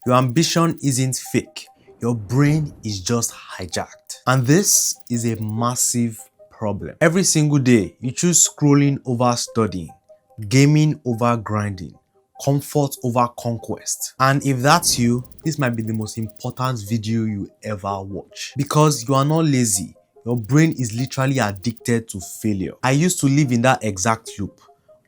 Your ambition isn't fake. Your brain is just hijacked. And this is a massive problem. Every single day, you choose scrolling over studying, gaming over grinding, comfort over conquest. And if that's you, this might be the most important video you ever watch. Because you are not lazy. Your brain is literally addicted to failure. I used to live in that exact loop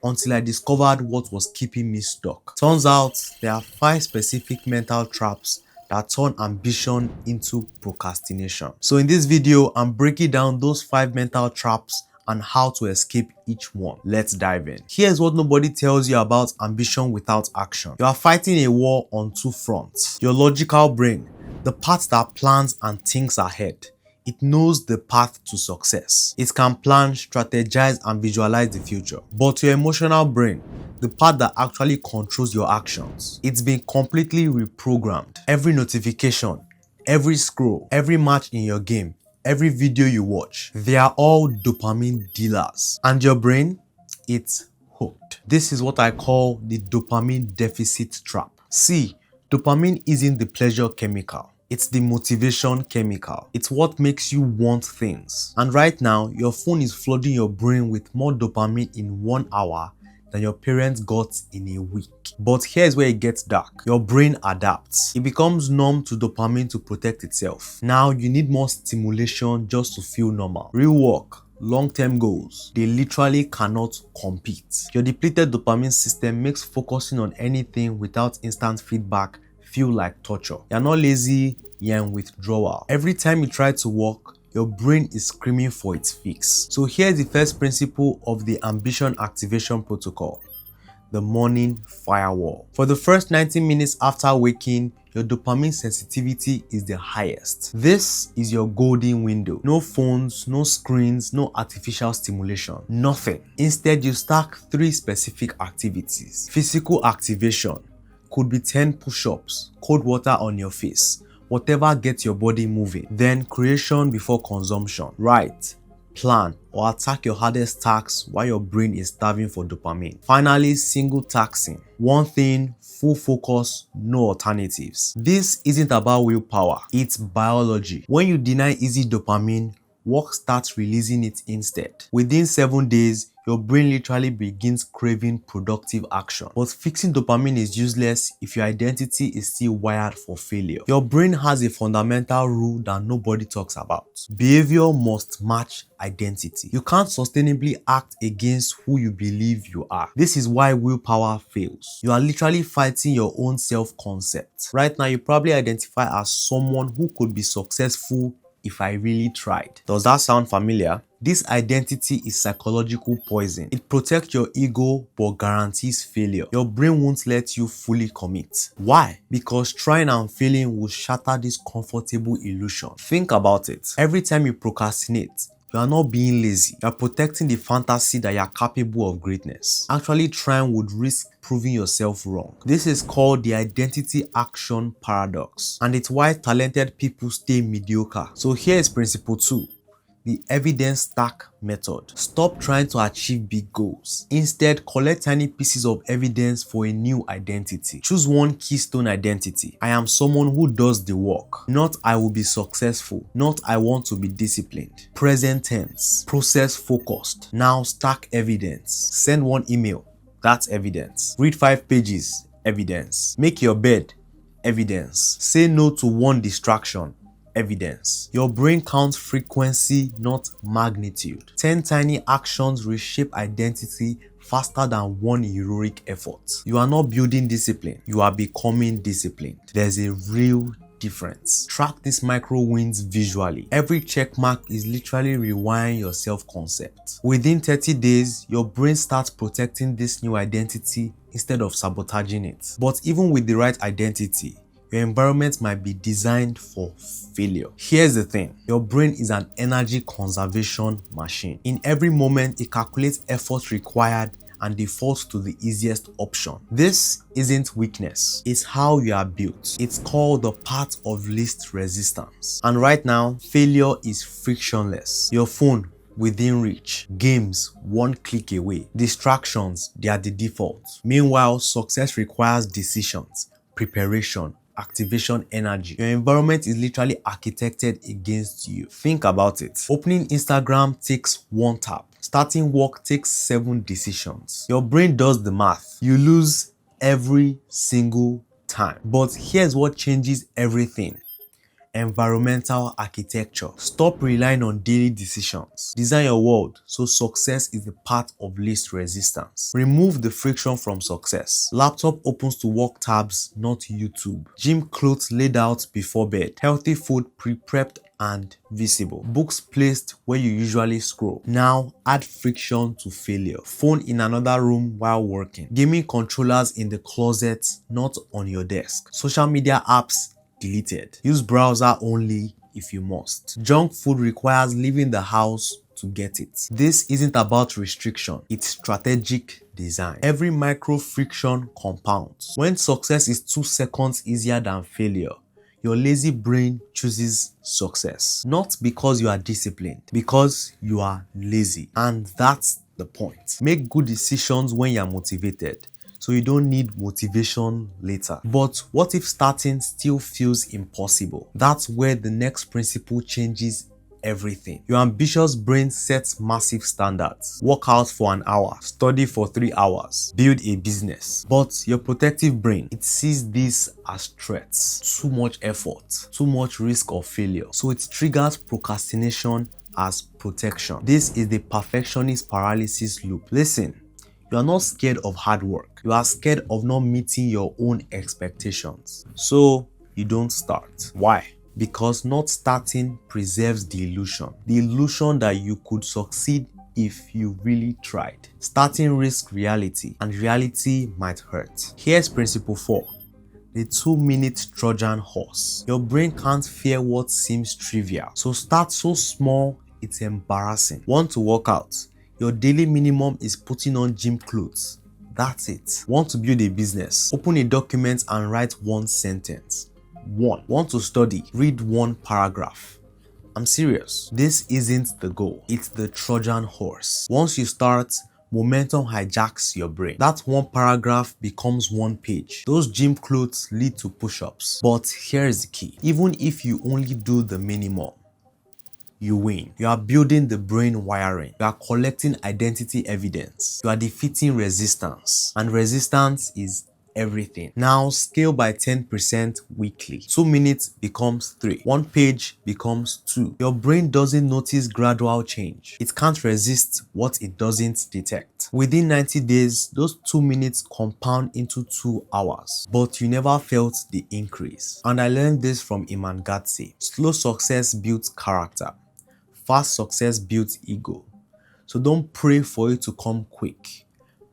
until I discovered what was keeping me stuck. Turns out there are 5 specific mental traps that turn ambition into procrastination. So in this video, I'm breaking down those 5 mental traps and how to escape each one. Let's dive in. Here's what nobody tells you about ambition without action. You are fighting a war on 2 fronts. Your logical brain, the part that plans and thinks ahead. It knows the path to success. It can plan, strategize, and visualize the future. But your emotional brain, the part that actually controls your actions, it's been completely reprogrammed. Every notification, every scroll, every match in your game, every video you watch, they are all dopamine dealers. And your brain, it's hooked. This is what I call the dopamine deficit trap. See, dopamine isn't the pleasure chemical. It's the motivation chemical. It's what makes you want things. And right now, your phone is flooding your brain with more dopamine in 1 hour than your parents got in a week. But here's where it gets dark. Your brain adapts. It becomes numb to dopamine to protect itself. Now you need more stimulation just to feel normal. Real work, long-term goals, they literally cannot compete. Your depleted dopamine system makes focusing on anything without instant feedback feel like torture. You're not lazy, you're in withdrawal. Every time you try to work, your brain is screaming for its fix. So here's the first principle of the ambition activation protocol: the morning firewall. For the first 90 minutes after waking, your dopamine sensitivity is the highest. This is your golden window. No phones, no screens, no artificial stimulation, nothing. Instead, you stack 3 specific activities. Physical activation could be 10 push-ups, cold water on your face, whatever gets your body moving. Then creation before consumption. Write, plan, or attack your hardest tasks while your brain is starving for dopamine. Finally, single tasking. One thing, full focus, no alternatives. This isn't about willpower, it's biology. When you deny easy dopamine, work starts releasing it instead. Within 7 days, your brain literally begins craving productive action. But fixing dopamine is useless if your identity is still wired for failure. Your brain has a fundamental rule that nobody talks about. Behavior must match identity. You can't sustainably act against who you believe you are. This is why willpower fails. You are literally fighting your own self-concept. Right now, you probably identify as someone who could be successful if I really tried. Does that sound familiar? This identity is psychological poison. It protects your ego but guarantees failure. Your brain won't let you fully commit. Why? Because trying and failing will shatter this comfortable illusion. Think about it. Every time you procrastinate, you are not being lazy. You are protecting the fantasy that you are capable of greatness. Actually trying would risk proving yourself wrong. This is called the identity action paradox, and it's why talented people stay mediocre. So here is principle 2. The evidence stack method. Stop trying to achieve big goals. Instead, collect tiny pieces of evidence for a new identity. Choose one keystone identity. I am someone who does the work. Not I will be successful. Not I want to be disciplined. Present tense. Process focused. Now stack evidence. Send 1 email. That's evidence. Read 5 pages. Evidence. Make your bed. Evidence. Say no to 1 distraction. Evidence. Your brain counts frequency, not magnitude. 10 tiny actions reshape identity faster than 1 heroic effort. You are not building discipline, you are becoming disciplined. There's a real difference. Track these micro wins visually. Every check mark is literally rewiring your self-concept. Within 30 days, your brain starts protecting this new identity instead of sabotaging it. But even with the right identity, your environment might be designed for failure. Here's the thing. Your brain is an energy conservation machine. In every moment, it calculates effort required and defaults to the easiest option. This isn't weakness. It's how you are built. It's called the path of least resistance. And right now, failure is frictionless. Your phone, within reach. Games, 1 click away. Distractions, they are the default. Meanwhile, success requires decisions, preparation, activation energy. Your environment is literally architected against you. Think about it. Opening Instagram takes 1 tap. Starting work takes 7 decisions. Your brain does the math. You lose every single time. But here's what changes everything. Environmental architecture. Stop relying on daily decisions. Design your world so success is the path of least resistance. Remove the friction from success. Laptop opens to work tabs, not YouTube. Gym clothes laid out before bed. Healthy food pre-prepped and visible. Books placed where you usually scroll. Now add friction to failure. Phone in another room while working. Gaming controllers in the closet, not on your desk. Social media apps deleted. Use browser only if you must. Junk food requires leaving the house to get it. This isn't about restriction, it's strategic design. Every micro friction compounds. When success is 2 seconds easier than failure, your lazy brain chooses success. Not because you are disciplined, because you are lazy. And that's the point. Make good decisions when you're motivated, so you don't need motivation later. But what if starting still feels impossible? That's where the next principle changes everything. Your ambitious brain sets massive standards. Work out for an hour, study for 3 hours, build a business. But your protective brain, it sees this as threats, too much effort, too much risk of failure. So it triggers procrastination as protection. This is the perfectionist paralysis loop. Listen, you are not scared of hard work. You are scared of not meeting your own expectations. So you don't start. Why? Because not starting preserves the illusion that you could succeed if you really tried. Starting risks reality, and reality might hurt. Here's principle 4. The 2-minute Trojan horse. Your brain can't fear what seems trivial. So start so small, it's embarrassing. Want to work out? Your daily minimum is putting on gym clothes. That's it. Want to build a business? Open a document and write 1 sentence. 1. Want to study? Read 1 paragraph. I'm serious. This isn't the goal. It's the Trojan horse. Once you start, momentum hijacks your brain. That 1 paragraph becomes 1 page. Those gym clothes lead to push-ups. But here's the key. Even if you only do the minimum, you win. You are building the brain wiring. You are collecting identity evidence. You are defeating resistance. And resistance is everything. Now scale by 10% weekly. 2 minutes becomes 3. 1 page becomes 2. Your brain doesn't notice gradual change. It can't resist what it doesn't detect. Within 90 days, those 2 minutes compound into 2 hours. But you never felt the increase. And I learned this from Iman Gatse. Slow success builds character. Fast success builds ego. So don't pray for it to come quick.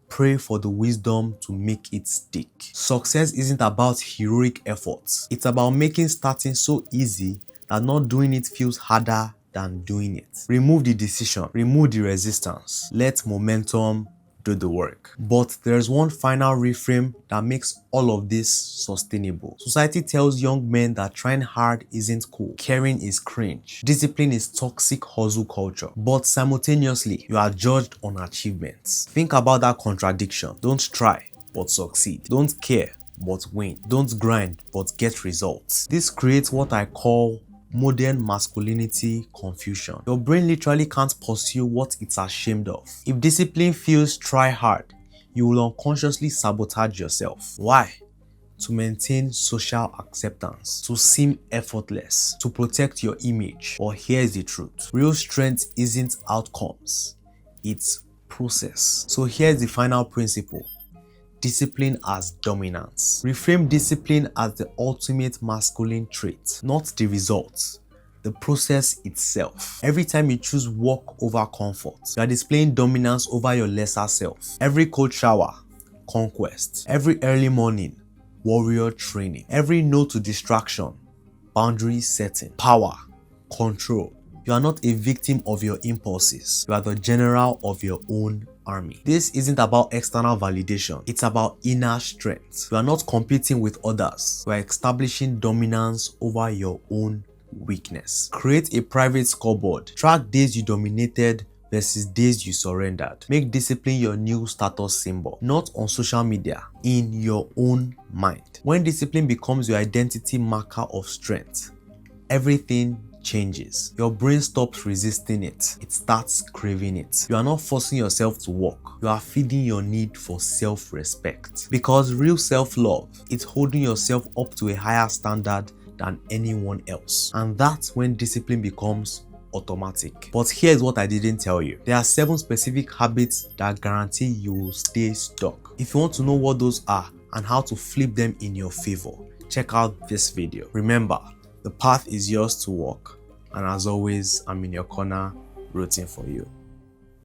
Pray for the wisdom to make it stick. Success isn't about heroic efforts. It's about making starting so easy that not doing it feels harder than doing it. Remove the decision. Remove the resistance. Let momentum do the work. But there's one final reframe that makes all of this sustainable. Society tells young men that trying hard isn't cool. Caring is cringe. Discipline is toxic hustle culture. But simultaneously, you are judged on achievements. Think about that contradiction. Don't try, but succeed. Don't care, but win. Don't grind, but get results. This creates what I call modern masculinity confusion. Your brain literally can't pursue what it's ashamed of. If discipline feels try hard, you will unconsciously sabotage yourself. Why? To maintain social acceptance, to seem effortless, to protect your image. Or here's the truth. Real strength isn't outcomes, it's process. So here's the final principle. Discipline as dominance. Reframe discipline as the ultimate masculine trait, not the results, the process itself. Every time you choose work over comfort, you are displaying dominance over your lesser self. Every cold shower, conquest. Every early morning, warrior training. Every no to distraction, boundary setting. Power, control. You are not a victim of your impulses. You are the general of your own army. This isn't about external validation. It's about inner strength. You are not competing with others. You are establishing dominance over your own weakness. Create a private scoreboard. Track days you dominated, versus days you surrendered. Make discipline your new status symbol, not on social media, in your own mind. When discipline becomes your identity marker of strength, everything changes. Your brain stops resisting it. It starts craving it. You are not forcing yourself to work. You are feeding your need for self-respect. Because real self-love is holding yourself up to a higher standard than anyone else. And that's when discipline becomes automatic. But here's what I didn't tell you. There are 7 specific habits that guarantee you will stay stuck. If you want to know what those are and how to flip them in your favor, check out this video. Remember, the path is yours to walk. And as always, I'm in your corner rooting for you.